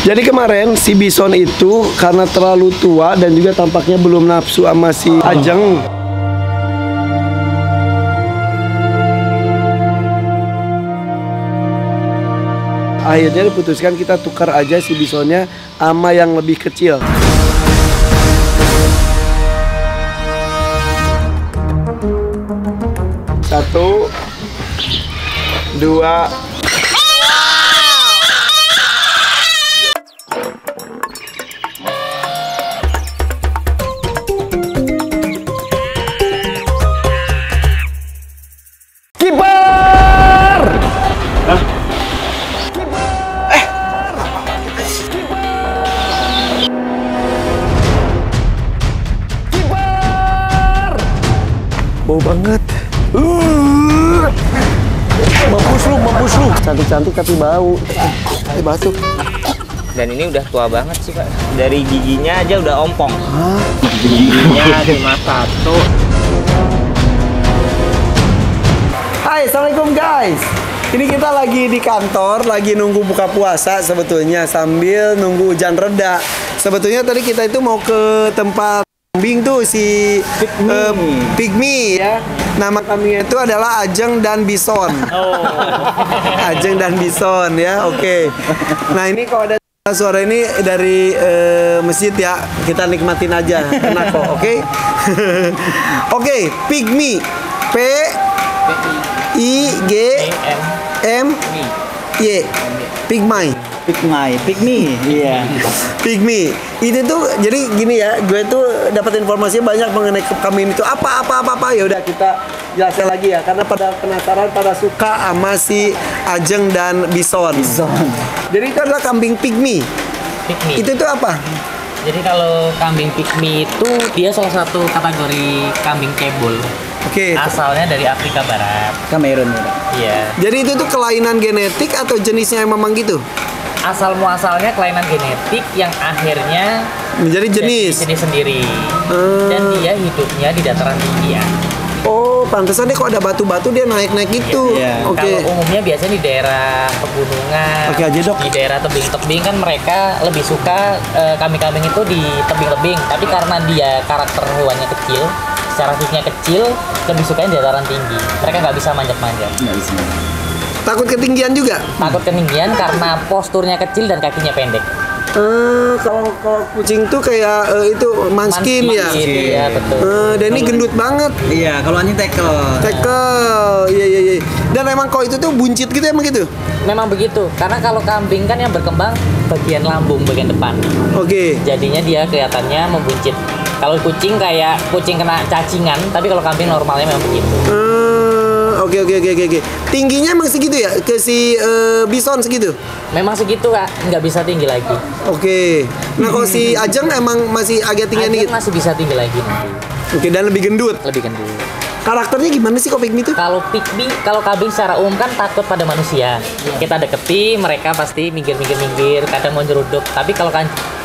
Jadi kemarin si Bison itu karena terlalu tua dan juga tampaknya belum nafsu sama si Ajeng. Akhirnya diputuskan kita tukar aja si Bisonnya sama yang lebih kecil. Satu, dua. Kiper! Kiper! Bau banget. Mampus lu. Cantik-cantik tapi bau. Batuk. Dan ini udah tua banget sih, Pak. Dari giginya aja udah ompong. Hah? Giginya cuma satu. Hai, assalamualaikum guys. Ini kita lagi di kantor, lagi nunggu buka puasa sebetulnya sambil nunggu hujan reda. Sebetulnya tadi kita itu mau ke tempat kambing tuh si Pygmy ya. Nama kambingnya itu adalah Ajeng dan Bison. Oh. Ajeng dan Bison ya, oke. Nah ini kalau ada suara ini dari masjid ya, kita nikmatin aja, enak kok, oke? Oke, Pygmy, P-I-G-M-Y, Pygmy, iya. Pygmy. Itu tuh jadi gini ya, gue tuh dapat informasi banyak mengenai kambing itu apa. Ya udah kita jelasin lagi ya, karena pada penasaran, pada suka sama si Ajeng dan Bison. Jadi itu adalah kambing Pygmy. Itu tuh apa? Jadi kalau kambing Pygmy itu dia salah satu kategori kambing cebol. Oke. Asalnya dari Afrika Barat. Kamerun ya. Iya. Jadi itu tuh kelainan genetik atau jenisnya yang memang gitu? Asal muasalnya kelainan genetik yang akhirnya menjadi jenis sendiri. Dan dia hidupnya di dataran tinggi ya. Oh, pantesan deh kok ada batu-batu dia naik-naik gitu. Iya. Oke. Kalau umumnya biasanya di daerah pegunungan. Oke aja, Dok. Di daerah tebing-tebing kan mereka lebih suka kambing-kambing itu di tebing-tebing. Tapi karena dia karakter hewannya kecil, secara fisiknya kecil, lebih sukanya di dataran tinggi. Mereka nggak bisa manjat-manjat. Nggak bisa. Takut ketinggian juga? Takut ketinggian karena posturnya kecil dan kakinya pendek. Kalau kucing tuh kayak itu manskin ya. Iya betul. Dan ini gendut banget. Iya, kalau anjing tackle. Iya. Dan emang kalau itu tuh buncit gitu emang gitu. Memang begitu. Karena kalau kambing kan yang berkembang bagian lambung bagian depan. Oke. Jadinya dia kelihatannya membuncit. Kalau kucing kayak kucing kena cacingan, tapi kalau kambing normalnya memang begitu. Oke. Tingginya emang segitu ya? Ke si Bison segitu? Memang segitu, Kak. Nggak bisa tinggi lagi. Oke. Nah kalau si Ajeng emang masih agak tinggi nih. Masih bisa tinggi lagi nanti. Oke, dan lebih gendut. Lebih gendut. Karakternya gimana sih kok Pygmy itu? Kalau Pygmy, kalau kambing secara umum kan takut pada manusia. Kita deketi, mereka pasti minggir, kadang mau nyeruduk. Tapi kalau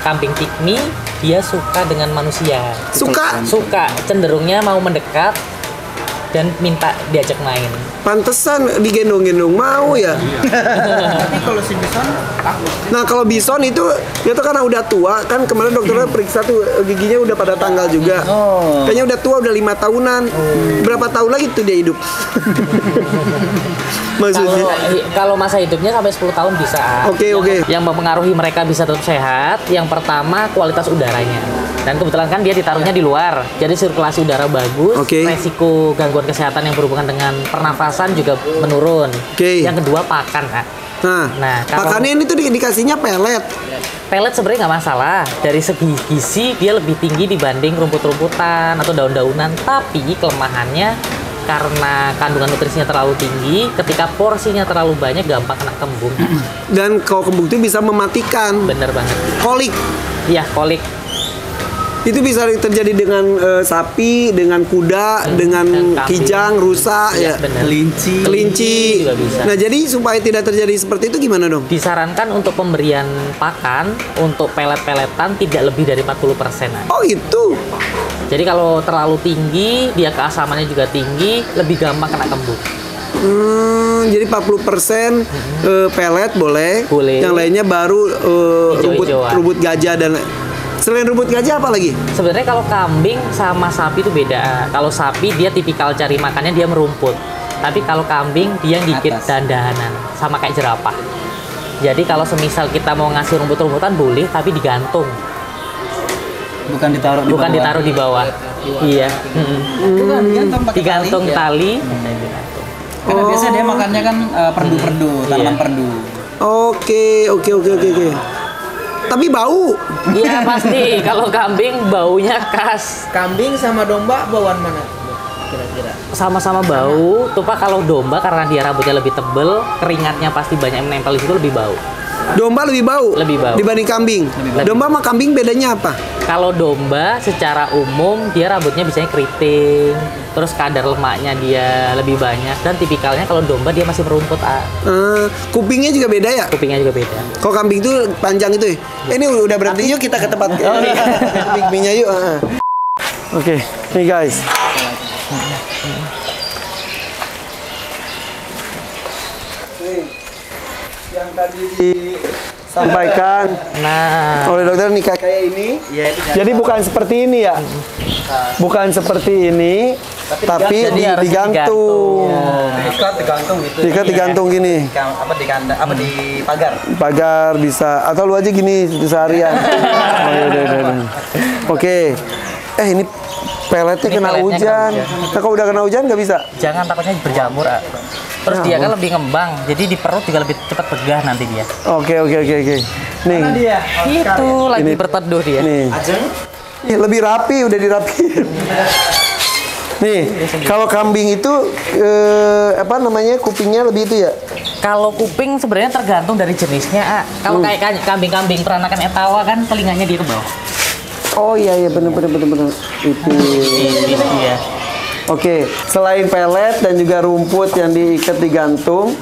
kambing Pygmy, dia suka dengan manusia. Suka? Suka. Cenderungnya mau mendekat dan minta diajak main. Pantesan digendong-gendong mau ya. Tapi kalau si Bison takut. Nah kalau Bison itu dia tuh karena udah tua kan, kemarin dokternya periksa tuh giginya udah pada tanggal juga. Kayaknya udah tua, udah 5 tahunan. Berapa tahun lagi tuh dia hidup? Maksudnya Kalau masa hidupnya sampai 10 tahun bisa. Oke. Yang mempengaruhi mereka bisa tetap sehat, yang pertama kualitas udaranya. Dan kebetulan kan dia ditaruhnya di luar, jadi sirkulasi udara bagus. Resiko gangguan kesehatan yang berhubungan dengan pernafasan juga menurun. Yang kedua pakan, Kak. Nah pakannya ini tuh dikasihnya pelet. Pelet sebenarnya nggak masalah. Dari segi gizi dia lebih tinggi dibanding rumput-rumputan atau daun-daunan. Tapi kelemahannya karena kandungan nutrisinya terlalu tinggi, ketika porsinya terlalu banyak gampang kena kembung. Dan kalau kembung itu bisa mematikan. Bener banget. Kolik. Iya, kolik. Itu bisa terjadi dengan sapi, dengan kuda, dengan kijang, rusa, ya, kelinci juga bisa. Nah, jadi supaya tidak terjadi seperti itu gimana dong? Disarankan untuk pemberian pakan untuk pelet-peletan tidak lebih dari 40%. Oh itu. Jadi kalau terlalu tinggi, dia keasamannya juga tinggi, lebih gampang kena kembung. Jadi 40% pelet boleh. Boleh. Yang lainnya baru Hijau-hijauan. rumput gajah dan selain rumput gajah apa lagi? Sebenarnya kalau kambing sama sapi itu beda. Kalau sapi dia tipikal cari makannya dia merumput. Tapi kalau kambing dia gigit Atas. dandanan sama kayak jerapah. Jadi kalau semisal kita mau ngasih rumput-rumputan boleh tapi digantung. Bukan ditaruh di Bukan bawah. ditaruh di bawah. Iya. Bukan, digantung pakai Digantung tali. tali. Karena biasanya dia makannya kan perdu-perdu, tanaman Iya. perdu. Oke. Tapi bau. Iya pasti. Kalau kambing baunya khas. Kambing sama domba bawaan mana kira-kira? Sama-sama bau. Tuh Pak, kalau domba karena dia rambutnya lebih tebel, keringatnya pasti banyak yang menempel di situ lebih bau. Domba lebih bau. Lebih bau. Dibanding kambing. bau. Domba sama kambing bedanya apa? Kalau domba secara umum dia rambutnya biasanya keriting, terus kadar lemaknya dia lebih banyak dan tipikalnya kalau domba dia masih merumput. Kupingnya juga beda ya? Kupingnya juga beda. Kalau kambing itu panjang itu ya? Ini udah berhenti, yuk kita ke tempat kupingnya yuk. Oke, nih guys. Nih, yang tadi disampaikan Nah, oleh dokter nih kayak ini. Iya, itu Jadi bukan seperti ini ya? Bukan seperti ini, tapi Jadi harus digantung. ikat digantung gitu. Diikat digantung gini. Apa di kandang, apa di pagar. Pagar bisa, atau lu aja gini seharian. Oh, yaudah. Oke. Ini peletnya Ini kena peletnya hujan. kena Nah, kalau udah kena hujan nggak bisa? jangan takutnya berjamur. Terus Ya dia kan ampun. lebih ngembang, jadi di perut juga lebih cepat begah nanti dia. Oke. Nih, Dia. Itu lagi Ini- berteduh dia. nih. Ajeng. Ih, lebih rapi, udah dirapiin. Nih, kalau kambing itu kupingnya lebih itu ya? Kalau kuping sebenarnya tergantung dari jenisnya. Kalau kayak kambing-kambing peranakan Etawa kan telinganya dia ke bawah. Oh iya bener. Itu. Ini dia. Oke, selain pelet dan juga rumput yang diikat digantung,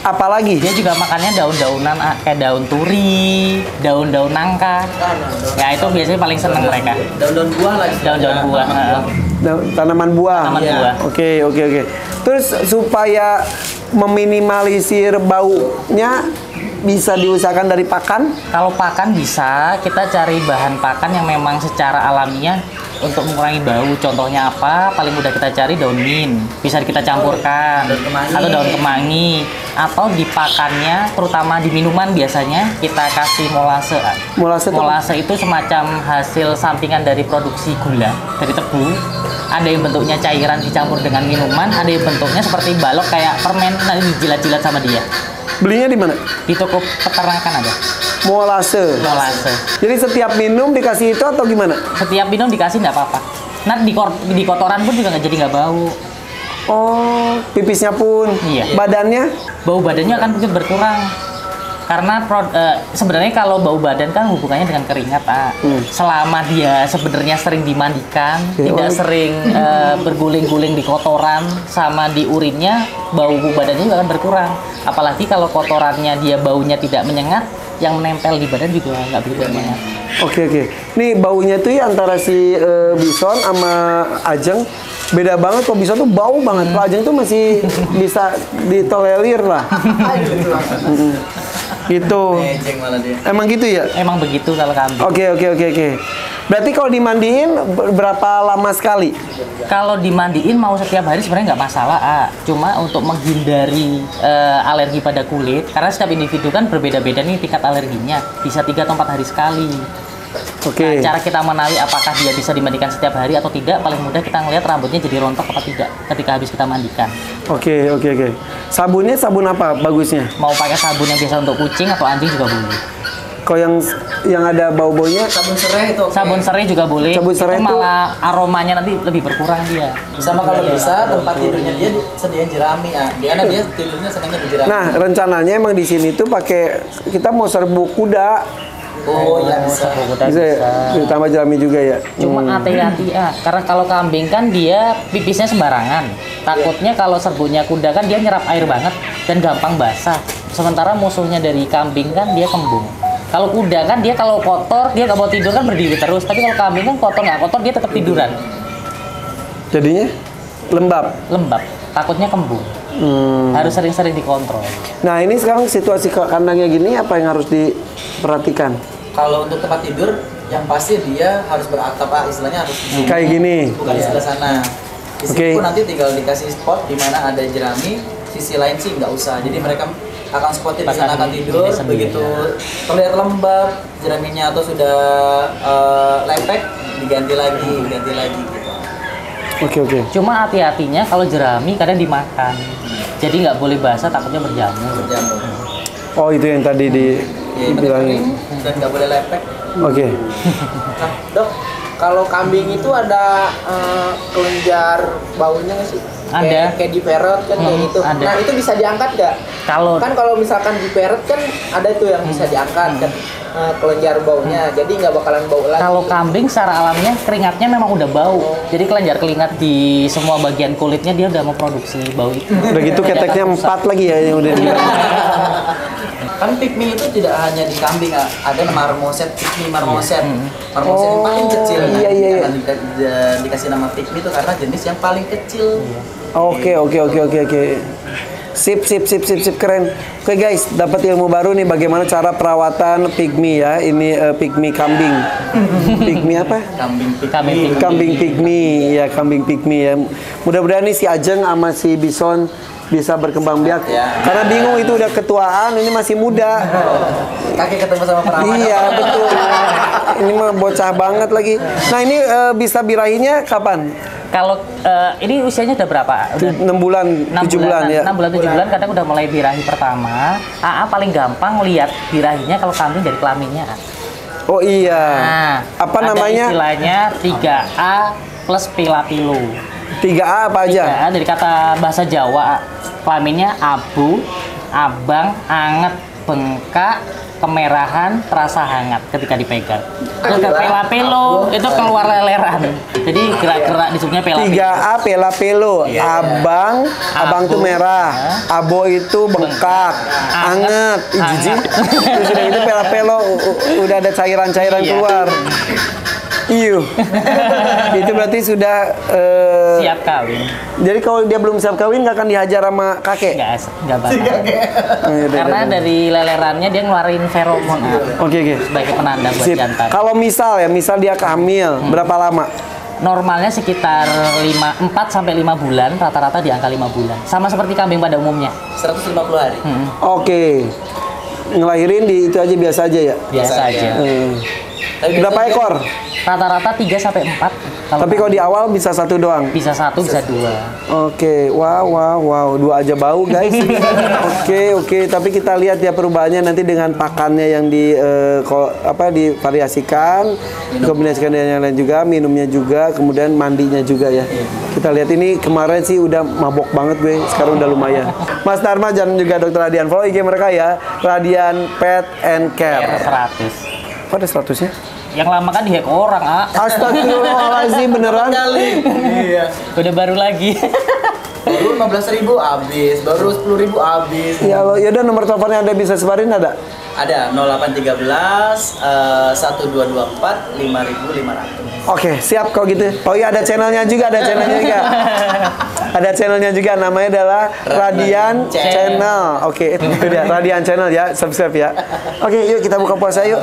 apalagi? Dia juga makannya daun-daunan kayak daun turi, daun-daun nangka. Ya itu biasanya paling seneng mereka. Daun-daun buah lagi. Daun-daun buah. Tanaman buah. Tanaman buah. Oke. Terus supaya meminimalisir baunya bisa diusahakan dari pakan? Kalau pakan bisa, kita cari bahan pakan yang memang secara alamiah untuk mengurangi bau. Contohnya apa? Paling mudah kita cari daun mint. Bisa kita campurkan. Daun kemangi. Atau daun kemangi. Atau di pakannya, terutama di minuman biasanya, kita kasih molase. Molase itu Molase itu semacam hasil sampingan dari produksi gula, dari tebu. Ada yang bentuknya cairan dicampur dengan minuman, ada yang bentuknya seperti balok kayak permen, nanti dijilat-jilat sama dia. Belinya di mana? Di toko peternakan ada Molase. molase. Jadi setiap minum dikasih itu atau gimana? Setiap minum dikasih nggak apa-apa. Nah di kotoran pun juga nggak jadi nggak bau. Oh, pipisnya pun. Iya. Badannya? Bau badannya akan mungkin berkurang. Karena sebenarnya kalau bau badan kan hubungannya dengan keringat. Selama dia sebenarnya sering dimandikan, tidak sering berguling-guling di kotoran sama di urinnya, bau badannya juga akan berkurang. Apalagi kalau kotorannya dia baunya tidak menyengat, yang menempel di badan juga nggak begitu menyengat. Oke. Nih baunya tuh ya antara si bison sama ajeng beda banget. Kok bison tuh bau banget. Kalau ajeng tuh masih bisa ditolerir lah. Gitu. Ejeng malah dia. Emang gitu ya? Emang begitu kalau kambing. Oke. Berarti kalau dimandiin berapa lama sekali? Kalau dimandiin mau setiap hari sebenarnya nggak masalah, Cuma untuk menghindari alergi pada kulit, karena setiap individu kan berbeda-beda nih tingkat alerginya, bisa 3 atau 4 hari sekali. Oke. Nah, cara kita mengenali apakah dia bisa dimandikan setiap hari atau tidak, paling mudah kita ngelihat rambutnya jadi rontok apa tidak ketika habis kita mandikan. Oke. Sabunnya sabun apa bagusnya? Mau pakai sabun yang biasa untuk kucing atau anjing juga boleh. Kalau yang ada bau-baunya Sabun serai itu. oke. Sabun serai juga boleh. Sabun serai itu itu- malah aromanya nanti lebih berkurang dia. Sama kalau bisa tempat tidurnya dia sediain jerami Karena dia tidurnya senangnya di jerami. Nah, rencananya emang di sini tuh pakai kita mau serbu kuda. Oh iya bisa. Bisa ya? Ditambah jerami juga ya. Cuma hati-hati karena kalau kambing kan dia pipisnya sembarangan. Takutnya kalau serbunya kuda kan dia nyerap air banget dan gampang basah. Sementara musuhnya dari kambing kan dia kembung. Kalau kuda kan dia kalau kotor dia nggak mau tidur kan berdiri terus. Tapi kalau kambing kan kotor nggak kotor dia tetap tiduran. Jadinya lembab. Lembab. Takutnya kembung. Harus sering-sering dikontrol. Nah ini sekarang situasi kandangnya gini, apa yang harus diperhatikan? Kalau untuk tempat tidur, yang pasti dia harus beratap, istilahnya harus di sini. Kayak gini. Bukan di sebelah sana. Di sini pun nanti tinggal dikasih spot di mana ada jerami, sisi lain sih nggak usah. Jadi mereka akan spotin di sana akan tidur, begitu terlihat lembab jeraminya atau sudah lepek, diganti lagi gitu. Oke. Cuma hati-hatinya kalau jerami kadang dimakan. Jadi nggak boleh basah, takutnya berjamur. Oh itu yang tadi dibilangin. Dan nggak boleh lepek. Oke. Nah, Dok, kalau kambing itu ada kelenjar baunya nggak sih? Ada. Kayak di parrot kan kayak gitu. Ada. Nah, itu bisa diangkat nggak? Kalau misalkan di parrot kan ada tuh yang bisa diangkat kan kelenjar baunya. Jadi nggak bakalan bau lagi. Kalau kambing secara alamiah keringatnya memang udah bau. Jadi kelenjar keringat di semua bagian kulitnya dia udah memproduksi bau itu. Udah gitu keteknya 4 lagi ya yang udah dibilang. Kan pygmy itu tidak hanya di kambing, ada marmoset, pygmy marmoset. Marmoset yang paling kecil. Iya. Jangan dikasih nama pygmy itu karena jenis yang paling kecil. Oke. Sip, keren. Oke guys, dapat ilmu baru nih bagaimana cara perawatan pygmy ya. Ini pygmy kambing. Pygmy apa? Kambing pygmy. Ya, kambing pygmy ya. Mudah-mudahan nih si Ajeng sama si Bison bisa berkembang biak. Ya. Karena bingung itu udah ketuaan, ini masih muda. Kakek ketemu sama perawat. Iya, betul. Ini mah bocah banget lagi. Nah, ini bisa birahinya kapan? Kalau ini usianya udah berapa? Udah 6 bulan, 7 bulan ya. 6 bulan 7 bulan kadang udah mulai birahi pertama. Paling gampang lihat birahinya kalau kambing dari kelaminnya. Oh iya. Nah, apa ada namanya? Istilahnya 3A plus pilapilo. 3A apa aja? 3A dari kata bahasa Jawa. Kelaminnya abu, abang, anget, bengkak, kemerahan, terasa hangat ketika dipegang. Terus ke pelapelo itu keluar leleran. Jadi gerak-gerak disebutnya pelapelo. 3A pelapelo, abang tuh merah, abo itu bengkak, anget, jijik. Terus udah itu pelapelo udah ada cairan-cairan keluar. Iya. Itu berarti sudah siap kawin. Jadi kalau dia belum siap kawin nggak akan dihajar sama kakek? Nggak bakal. Karena dari lelerannya dia ngeluarin feromon. Oke. Sebagai penanda buat jantan. Kalau misal dia hamil, berapa lama? Normalnya sekitar 4 sampai 5 bulan, rata-rata di angka 5 bulan. Sama seperti kambing pada umumnya. 150 hari. Oke. Ngelahirin di itu aja biasa aja ya? Biasa aja. Berapa ekor? Rata-rata 3 sampai 4. Tapi kalau di awal bisa 1 doang? Bisa 1, bisa 2. Oke. Wow. 2 aja bau guys. Oke. Tapi kita lihat ya perubahannya nanti dengan pakannya yang divariasikan, dikombinasikan dengan yang lain juga, minumnya juga, kemudian mandinya juga ya. Kita lihat ini kemarin sih udah mabok banget gue, sekarang udah lumayan. Mas Dharma dan juga Dr. Radian, follow IG mereka ya, Radian Pet and Care. 100. Kok ada 100-nya? Yang lama kan dihack orang, Astagfirullahaladzim, beneran? Iya. Udah baru lagi. Baru 15.000 habis, baru 10.000 habis. Ya Allah, yaudah nomor teleponnya ada bisa sebarin ada? Ada 0813 1224 5500. Oke, siap kalau gitu. Oh iya ada channelnya juga, Ada channelnya juga, namanya adalah Radian Channel. Oke, itu dia Radian Channel ya, subscribe ya. Oke, yuk kita buka puasa yuk.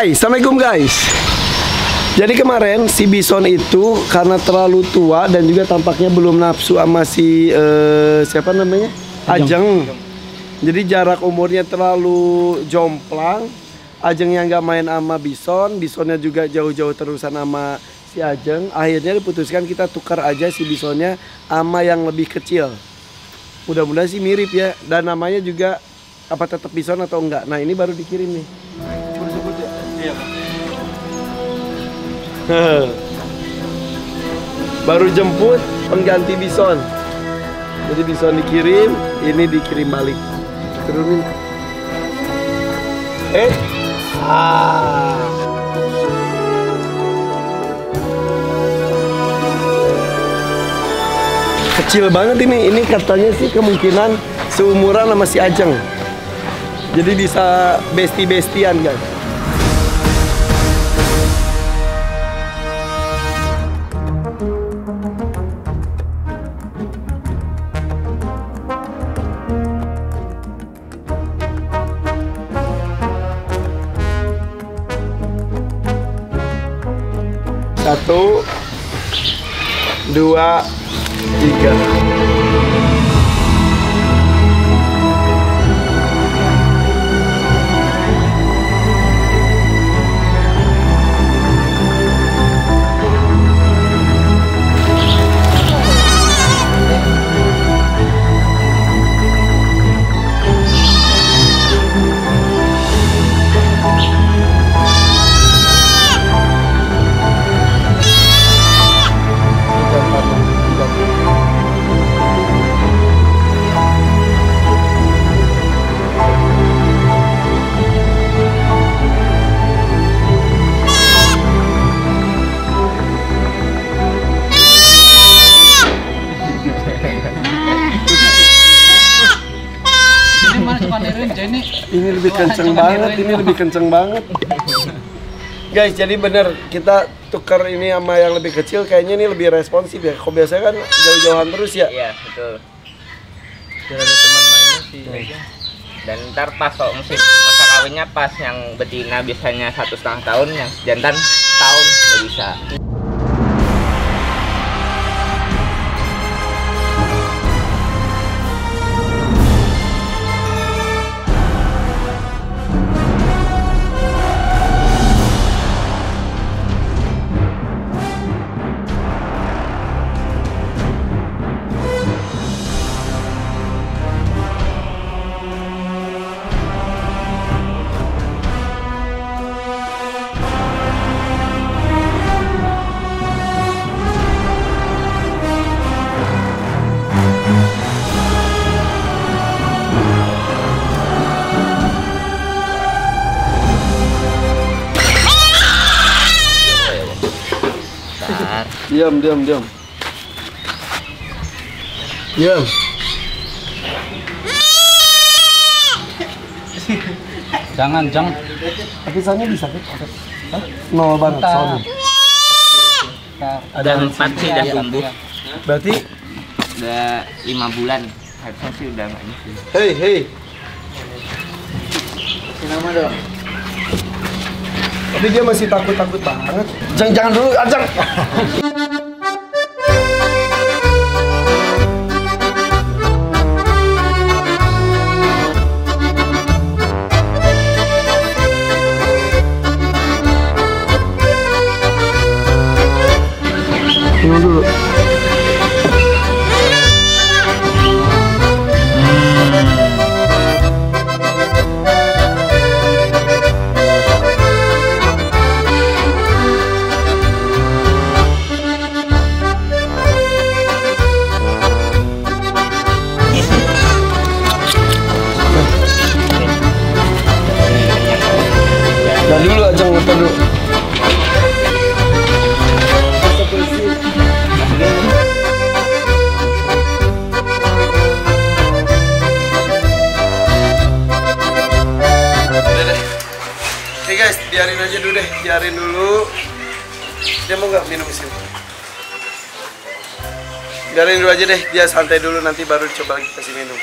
Hai, assalamualaikum guys. Jadi kemarin si bison itu karena terlalu tua dan juga tampaknya belum nafsu sama si siapa namanya? Ajeng. Jadi jarak umurnya terlalu jomplang. Ajeng yang nggak main sama bison, bisonnya juga jauh-jauh terusan sama si Ajeng. Akhirnya diputuskan kita tukar aja si bisonnya sama yang lebih kecil. Mudah-mudahan sih mirip ya. Dan namanya juga apa tetap bison atau enggak. Nah ini baru dikirim nih. Baru jemput pengganti bison. Jadi bison dikirim, ini dikirim balik. Turunin. Kecil banget ini. Ini katanya sih kemungkinan seumuran sama si Ajeng. Jadi bisa besti-bestian guys. Satu, dua, tiga. Ini lebih kenceng banget, ini lebih kenceng banget. Guys, jadi bener kita tukar ini sama yang lebih kecil, kayaknya ini lebih responsif ya. Kok biasanya kan jauh-jauhan terus ya? Iya, betul. Sudah ada teman mainnya sih. Dan ntar pas kalau musim masa kawinnya pas yang betina biasanya 1,5 tahun, yang jantan tahun udah bisa. Diam. Jangan. Tapi soalnya bisa kan? Nol banget soalnya. Ada 4 sih udah tumbuh. Berarti Udah 5 bulan. Harusnya sih udah nggak ini sih. Hei. Nama dong. Tapi dia masih takut banget. Jangan dulu, Ajeng. Tunggu dulu. Nah dulu Ajeng, nonton dulu. Oke guys, biarin aja dulu deh, biarin dulu. Dia mau nggak minum sini? Biarin dulu aja deh, dia santai dulu, nanti baru coba lagi kasih minum.